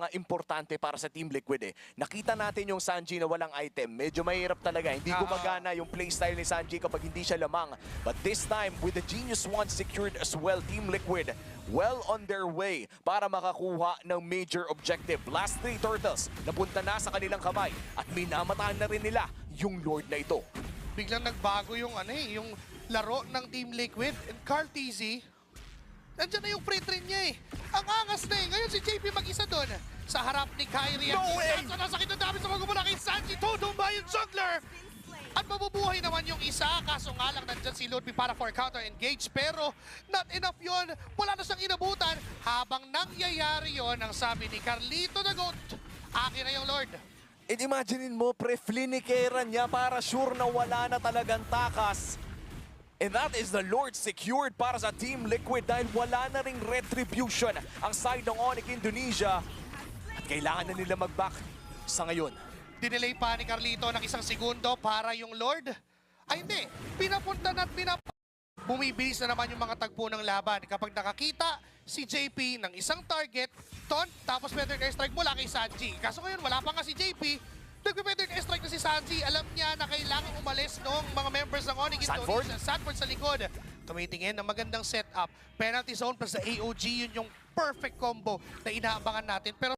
mga importante para sa Team Liquid eh. Nakita natin yung Sanji na walang item. Medyo mahirap talaga. Hindi gumagana yung playstyle ni Sanji kapag hindi siya lamang. But this time, with the Genius One secured as well, Team Liquid well on their way para makakuha ng major objective. Last 3 turtles napunta na sa kanilang kamay at minamataan na rin nila yung Lord na ito. Biglang nagbago yung yung laro ng Team Liquid. And Carl TZ, nandiyan na yung pre-train niya eh. Ang angas na eh. Ngayon si JP mag-isa doon sa harap ni Kyrie. No way! At nasakit na dami sa magumula kay Sanji. Tutumba yung jungler! At mabubuhay naman yung isa. Kaso nga lang nandyan si Ludwig para for counter-engage. Pero not enough yon. Wala na siyang inabutan. Habang nangyayari yon, ang sabi ni Carlito the Goat, akin na yung Lord. And imaginein mo, pre-flinikeran niya para sure na wala na talagang takas. And that is the Lord secured para sa Team Liquid dahil wala na ring retribution ang side ng Onyx Indonesia. At kailangan na nila mag-back sa ngayon. Dinelay pa ni Carlito ng 1 segundo para yung Lord. Ay hindi, pinapunta na at bumibilis na naman yung mga tagpo ng laban. Kapag nakakita si JP ng isang target, taunt, tapos pwede airstrike mula kay Sanji. Kaso ngayon wala pa nga si JP, nagpipwede airstrike na si Sanji. Alam niya na kailangan umalis ng mga members ng Onyx Indonesia. Sanford sa likod. Tumitingin ng magandang setup. Penalty zone pa sa AOG, yun yung perfect combo na inaabangan natin. Pero